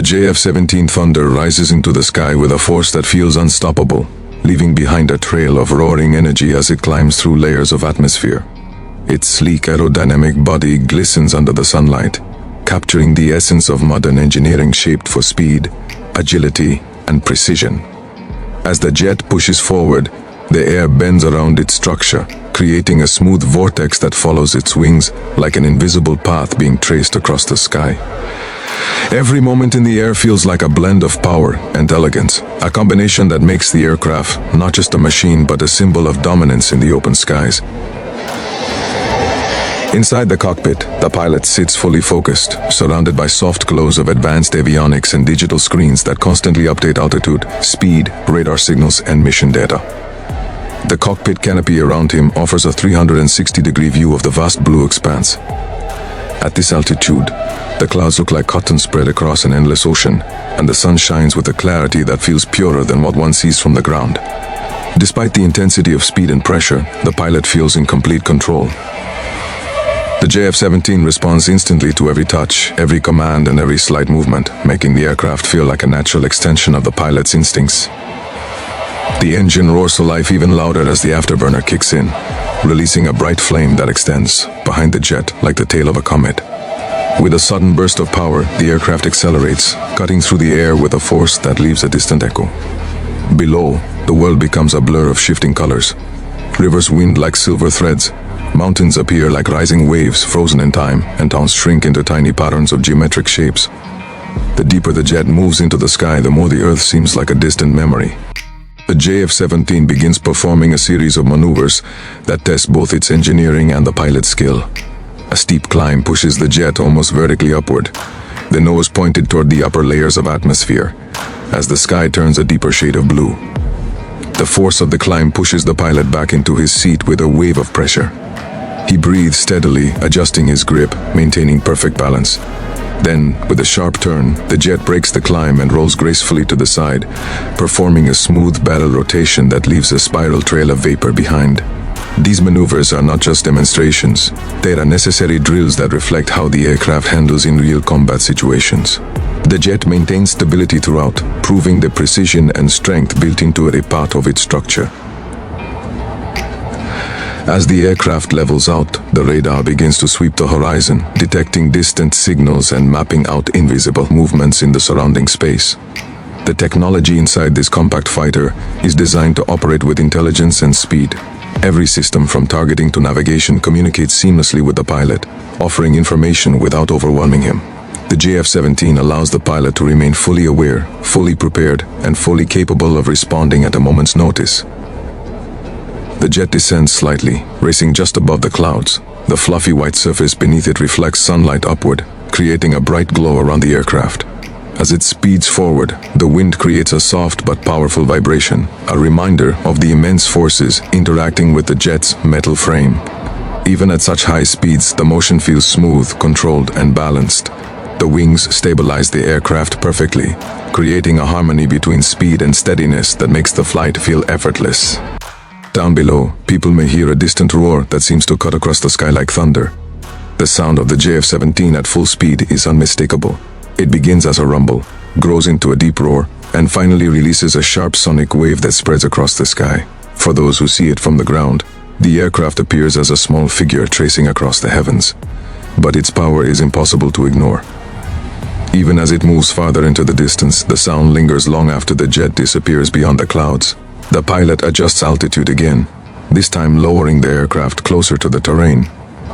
JF-17 Thunder rises into the sky with a force that feels unstoppable, leaving behind a trail of roaring energy as it climbs through layers of atmosphere. Its sleek aerodynamic body glistens under the sunlight, capturing the essence of modern engineering shaped for speed, agility, and precision. As the jet pushes forward, the air bends around its structure, creating a smooth vortex that follows its wings like an invisible path being traced across the sky. Every moment in the air feels like a blend of power and elegance, a combination that makes the aircraft not just a machine but a symbol of dominance in the open skies. Inside the cockpit, the pilot sits fully focused, surrounded by soft glows of advanced avionics and digital screens that constantly update altitude, speed, radar signals, and mission data. The cockpit canopy around him offers a 360-degree view of the vast blue expanse. At this altitude, the clouds look like cotton spread across an endless ocean, and the sun shines with a clarity that feels purer than what one sees from the ground. Despite the intensity of speed and pressure, the pilot feels in complete control. The JF-17 responds instantly to every touch, every command, and every slight movement, making the aircraft feel like a natural extension of the pilot's instincts. The engine roars to life even louder as the afterburner kicks in, releasing a bright flame that extends behind the jet like the tail of a comet. With a sudden burst of power, the aircraft accelerates, cutting through the air with a force that leaves a distant echo. Below, the world becomes a blur of shifting colors. Rivers wind like silver threads, mountains appear like rising waves frozen in time, and towns shrink into tiny patterns of geometric shapes. The deeper the jet moves into the sky, the more the Earth seems like a distant memory. The JF-17 begins performing a series of maneuvers that test both its engineering and the pilot's skill. A steep climb pushes the jet almost vertically upward, the nose pointed toward the upper layers of atmosphere, as the sky turns a deeper shade of blue. The force of the climb pushes the pilot back into his seat with a wave of pressure. He breathes steadily, adjusting his grip, maintaining perfect balance. Then, with a sharp turn, the jet breaks the climb and rolls gracefully to the side, performing a smooth barrel rotation that leaves a spiral trail of vapor behind. These maneuvers are not just demonstrations, they are necessary drills that reflect how the aircraft handles in real combat situations. The jet maintains stability throughout, proving the precision and strength built into every part of its structure. As the aircraft levels out, the radar begins to sweep the horizon, detecting distant signals and mapping out invisible movements in the surrounding space. The technology inside this compact fighter is designed to operate with intelligence and speed. Every system from targeting to navigation communicates seamlessly with the pilot, offering information without overwhelming him. The JF-17 allows the pilot to remain fully aware, fully prepared, and fully capable of responding at a moment's notice. The jet descends slightly, racing just above the clouds. The fluffy white surface beneath it reflects sunlight upward, creating a bright glow around the aircraft. As it speeds forward, the wind creates a soft but powerful vibration, a reminder of the immense forces interacting with the jet's metal frame. Even at such high speeds, the motion feels smooth, controlled, and balanced. The wings stabilize the aircraft perfectly, creating a harmony between speed and steadiness that makes the flight feel effortless. Down below, people may hear a distant roar that seems to cut across the sky like thunder. The sound of the JF-17 at full speed is unmistakable. It begins as a rumble, grows into a deep roar, and finally releases a sharp sonic wave that spreads across the sky. For those who see it from the ground, the aircraft appears as a small figure tracing across the heavens. But its power is impossible to ignore. Even as it moves farther into the distance, the sound lingers long after the jet disappears beyond the clouds. The pilot adjusts altitude again, this time lowering the aircraft closer to the terrain.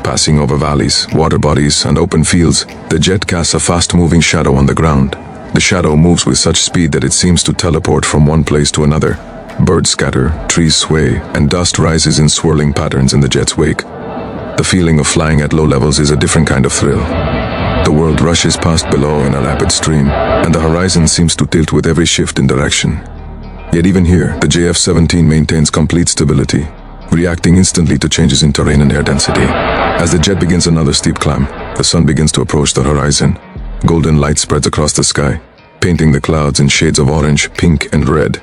Passing over valleys, water bodies, and open fields, the jet casts a fast-moving shadow on the ground. The shadow moves with such speed that it seems to teleport from one place to another. Birds scatter, trees sway, and dust rises in swirling patterns in the jet's wake. The feeling of flying at low levels is a different kind of thrill. The world rushes past below in a rapid stream, and the horizon seems to tilt with every shift in direction. Yet even here, the JF-17 maintains complete stability, reacting instantly to changes in terrain and air density. As the jet begins another steep climb, the sun begins to approach the horizon. Golden light spreads across the sky, painting the clouds in shades of orange, pink, and red.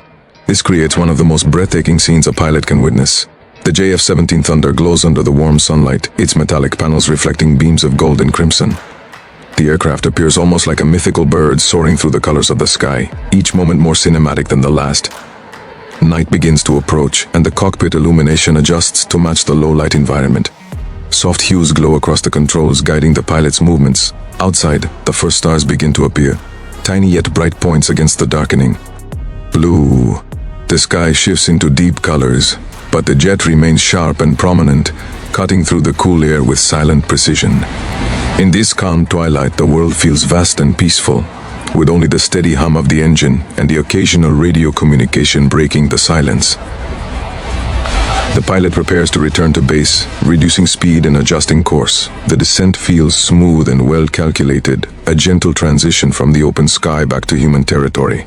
This creates one of the most breathtaking scenes a pilot can witness. The JF-17 Thunder glows under the warm sunlight, its metallic panels reflecting beams of gold and crimson. The aircraft appears almost like a mythical bird soaring through the colors of the sky, each moment more cinematic than the last. Night begins to approach, and the cockpit illumination adjusts to match the low-light environment. Soft hues glow across the controls, guiding the pilot's movements. Outside, the first stars begin to appear, tiny yet bright points against the darkening. Blue. The sky shifts into deep colors, but the jet remains sharp and prominent, cutting through the cool air with silent precision. In this calm twilight, the world feels vast and peaceful, with only the steady hum of the engine and the occasional radio communication breaking the silence. The pilot prepares to return to base, reducing speed and adjusting course. The descent feels smooth and well calculated, a gentle transition from the open sky back to human territory.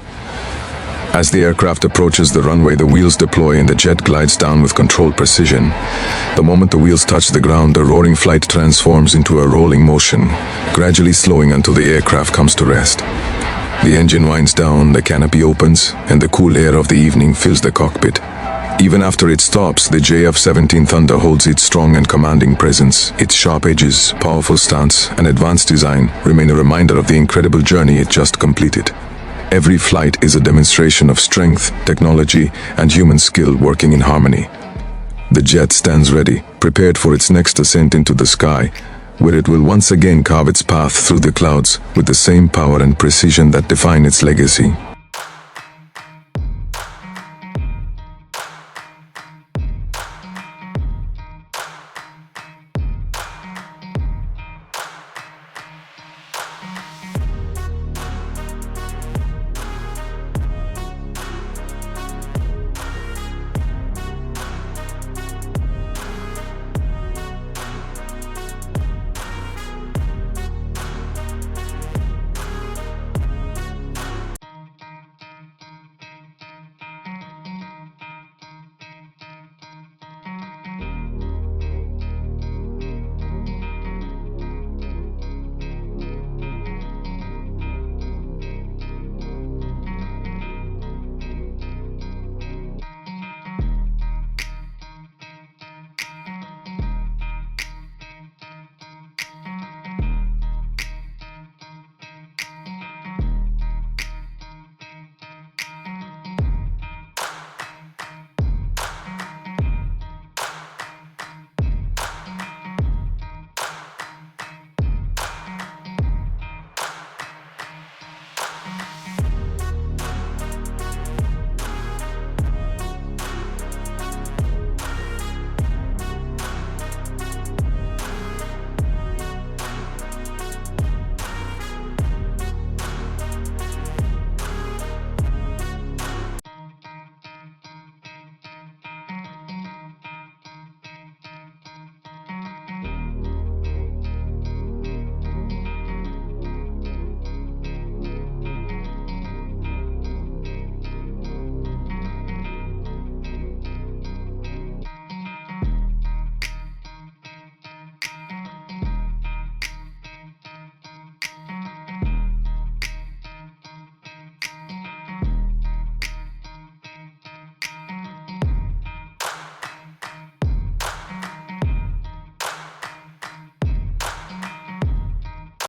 As the aircraft approaches the runway, the wheels deploy and the jet glides down with controlled precision. The moment the wheels touch the ground, the roaring flight transforms into a rolling motion, gradually slowing until the aircraft comes to rest. The engine winds down, the canopy opens, and the cool air of the evening fills the cockpit. Even after it stops, the JF-17 Thunder holds its strong and commanding presence. Its sharp edges, powerful stance, and advanced design remain a reminder of the incredible journey it just completed. Every flight is a demonstration of strength, technology, and human skill working in harmony. The jet stands ready, prepared for its next ascent into the sky, where it will once again carve its path through the clouds with the same power and precision that define its legacy.